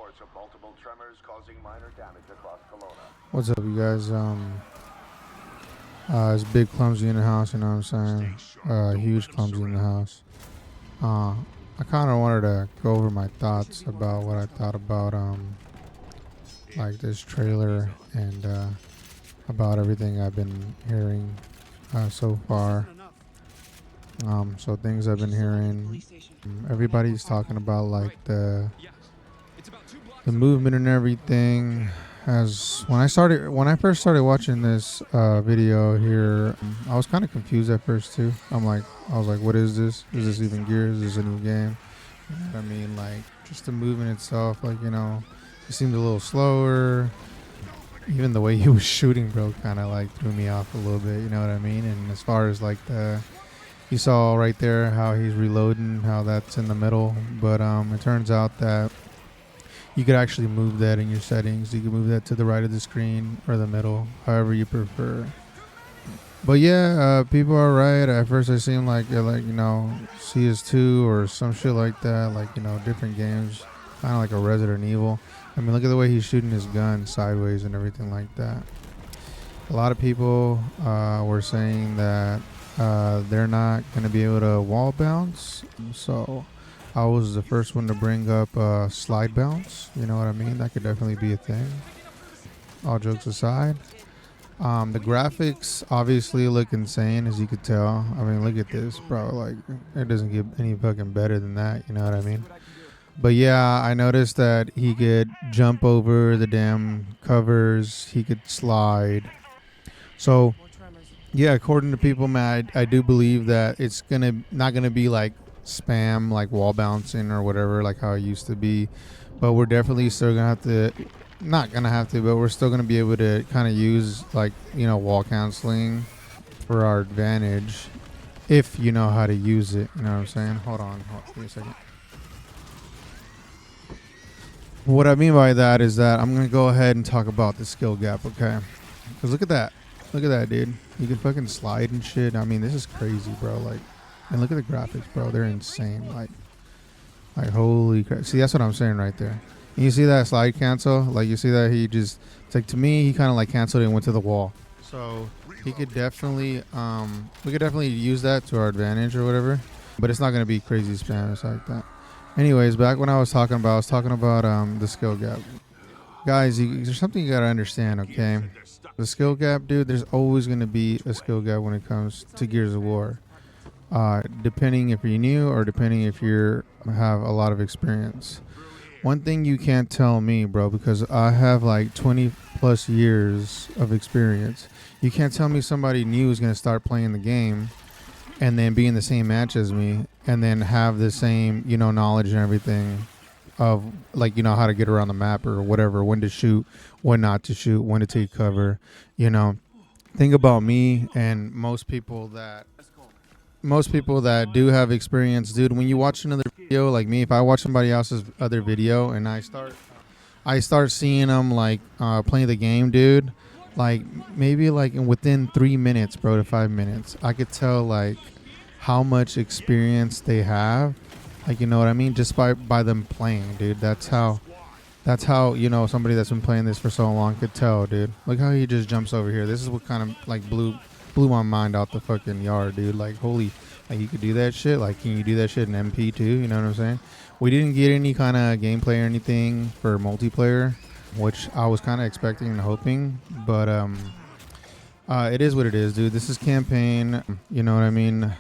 reports of multiple tremors causing minor damage across Kelowna. What's up, you guys? It's Big Clumsy in the house, you know what I'm saying? Huge Clumsy in the house. I kind of wanted to go over my thoughts about what I thought about, like this trailer and, about everything I've been hearing, so far. So things I've been hearing, everybody's talking about like the movement and everything. As when I first started watching this video here, I was kind of confused at first too. I was like, what is this? Is this even Gears? Is this a new game? You know what I mean? Like, just the movement itself, like, you know, it seemed a little slower. Even the way he was shooting, bro, kind of like threw me off a little bit. You know what I mean? And as far as like you saw right there how he's reloading, how that's in the middle. But it turns out that you could actually move that in your settings. You can move that to the right of the screen or the middle, however you prefer. But yeah, people are right. At first I seemed like you know, CS2 or some shit like that, like, you know, different games, kind of like a Resident Evil. I mean, look at the way he's shooting his gun sideways and everything like that. A lot of people were saying that they're not going to be able to wall bounce. So I was the first one to bring up slide bounce. You know what I mean? That could definitely be a thing. All jokes aside. The graphics obviously look insane, as you could tell. I mean, look at this, bro. Like, it doesn't get any fucking better than that. You know what I mean? But yeah, I noticed that he could jump over the damn covers. He could slide. So, yeah, according to people, man, I do believe that it's not gonna be like spam, like wall bouncing or whatever, like how it used to be. But we're definitely still gonna have to, not gonna have to, but we're still gonna be able to kind of use, like, you know, wall canceling for our advantage if you know how to use it. You know what I'm saying? Hold on, give me a second. What I mean by that is that I'm gonna go ahead and talk about the skill gap, okay? Because look at that, dude. You can fucking slide and shit. I mean, this is crazy, bro. Like, and look at the graphics, bro. They're insane. Like holy crap. See, that's what I'm saying right there. And you see that slide cancel? Like, you see that he just, it's like, to me, he kind of like canceled it and went to the wall. So he could definitely, we could definitely use that to our advantage or whatever. But it's not gonna be crazy spam. It's like that. Anyways, back when I was talking about the skill gap. Guys, there's something you gotta understand, okay? The skill gap, dude, there's always gonna be a skill gap when it comes to Gears of War. Depending if you're new or depending if you have a lot of experience. One thing you can't tell me, bro, because I have like 20 plus years of experience. You can't tell me somebody new is gonna start playing the game and then be in the same match as me and then have the same, you know, knowledge and everything of, like, you know, how to get around the map or whatever, when to shoot, when not to shoot, when to take cover. You know, think about me and most people that do have experience, dude. When you watch another video, like me, if I watch somebody else's other video and I start seeing them like playing the game, dude, like maybe like within 3 minutes, bro, to 5 minutes, I could tell like how much experience they have. Like, you know what I mean? Just by them playing, dude. That's how, you know, somebody that's been playing this for so long could tell, dude. Look how he just jumps over here. This is what kind of like blew my mind out the fucking yard, dude. Like, holy, like, you could do that shit. Like, can you do that shit in MP too? You know what I'm saying? We didn't get any kind of gameplay or anything for multiplayer, which I was kind of expecting and hoping, but it is what it is, dude. This is campaign. You know what I mean?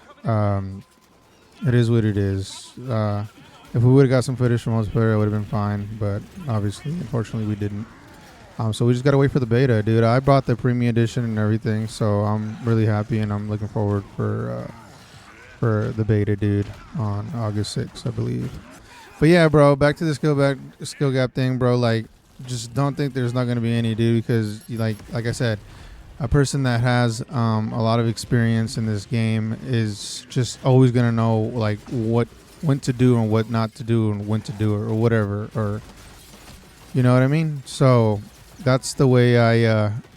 It is what it is. If we would have got some footage from multiplayer, it would have been fine. But obviously, unfortunately, we didn't. So we just gotta wait for the beta, dude. I bought the premium edition and everything, so I'm really happy and I'm looking forward for the beta, dude, on August 6th, I believe. But yeah, bro, back to the skill gap thing, bro. Like, just don't think there's not gonna be any, dude, because like I said, a person that has a lot of experience in this game is just always gonna know like when to do and what not to do and when to do it or whatever, or you know what I mean. So that's the way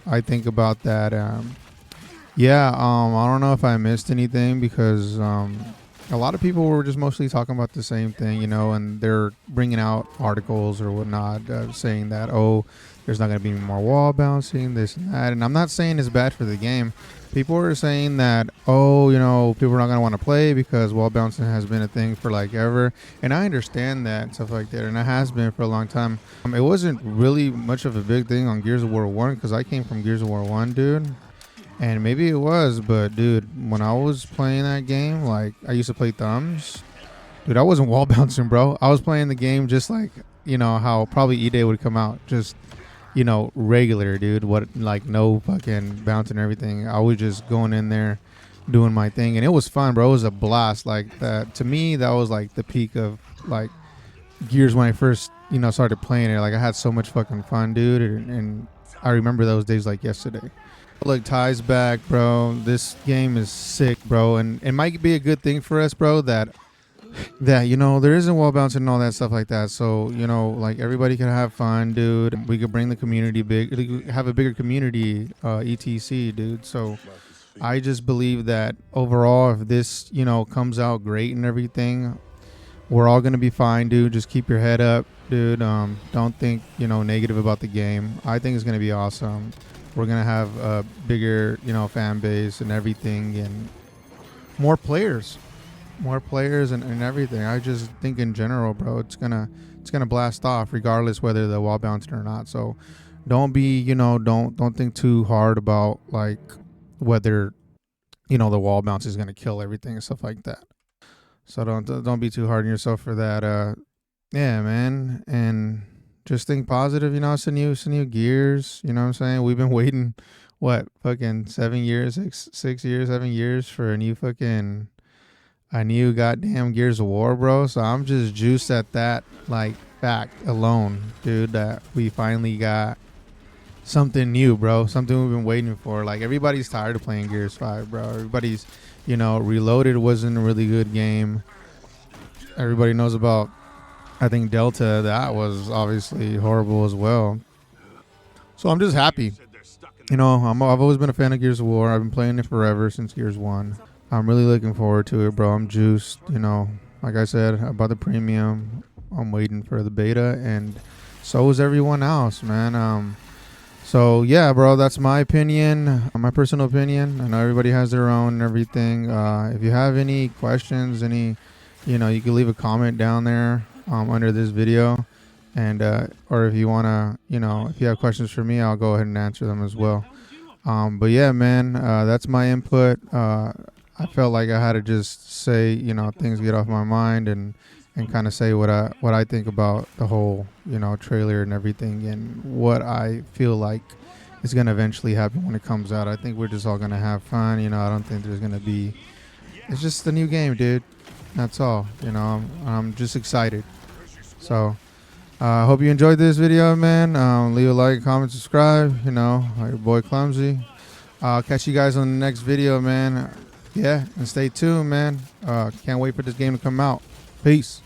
I think about that. Yeah, I don't know if I missed anything because a lot of people were just mostly talking about the same thing, you know, and they're bringing out articles or whatnot saying that, oh, there's not going to be any more wall bouncing, this and that. And I'm not saying it's bad for the game. People are saying that, oh, you know, people are not going to want to play because wall bouncing has been a thing for like ever. And I understand that, stuff like that. And it has been for a long time. It wasn't really much of a big thing on Gears of War 1 because I came from Gears of War 1, dude. And maybe it was, but dude, when I was playing that game, like I used to play thumbs. Dude, I wasn't wall bouncing, bro. I was playing the game just like, you know, how probably E-Day would come out. Just, you know, regular, dude. What, like no fucking bouncing or everything. I was just going in there doing my thing. And it was fun, bro. It was a blast. Like that, to me, that was like the peak of like Gears when I first, you know, started playing it. Like I had so much fucking fun, dude. And I remember those days like yesterday. Look, Ty's back, bro. This game is sick, bro, and it might be a good thing for us, bro, that you know there isn't wall bouncing and all that stuff like that. So you know, like everybody can have fun, dude. We could bring the community have a bigger community, etc, dude. So I just believe that overall, if this you know comes out great and everything, we're all gonna be fine, dude. Just keep your head up, dude. Don't think you know negative about the game. I think it's gonna be awesome. We're going to have a bigger, you know, fan base and everything and more players and everything. I just think in general, bro, it's going to blast off regardless whether the wall bouncing or not. So don't be, you know, don't think too hard about like whether, you know, the wall bounce is going to kill everything and stuff like that. So don't be too hard on yourself for that. Yeah, man. And just think positive, you know, it's a new Gears, you know what I'm saying? We've been waiting, what, fucking 7 years, 6 years, 7 years for a new goddamn Gears of War, bro. So I'm just juiced at that, like, fact alone, dude, that we finally got something new, bro. Something we've been waiting for. Like, everybody's tired of playing Gears 5, bro. Everybody's, you know, Reloaded wasn't a really good game. Everybody knows about, I think Delta, that was obviously horrible as well. So I'm just happy. You know, I've always been a fan of Gears of War. I've been playing it forever since Gears 1. I'm really looking forward to it, bro. I'm juiced, you know. Like I said, about the premium. I'm waiting for the beta, and so is everyone else, man. So, yeah, bro, that's my opinion, my personal opinion. I know everybody has their own and everything. If you have any questions, you know, you can leave a comment down there. Under this video, and or if you want to, you know, if you have questions for me, I'll go ahead and answer them as well. But yeah, man, that's my input. I felt like I had to just say, you know, things get off my mind and kind of say what I think about the whole, you know, trailer and everything and what I feel like is going to eventually happen when it comes out. I think we're just all going to have fun. You know, I don't think there's going to be, it's just a new game, dude. That's all. You know, I'm just excited. So, I hope you enjoyed this video, man. Leave a like, comment, subscribe. You know, your boy Clxmzzy. I'll catch you guys on the next video, man. Yeah, and stay tuned, man. Can't wait for this game to come out. Peace.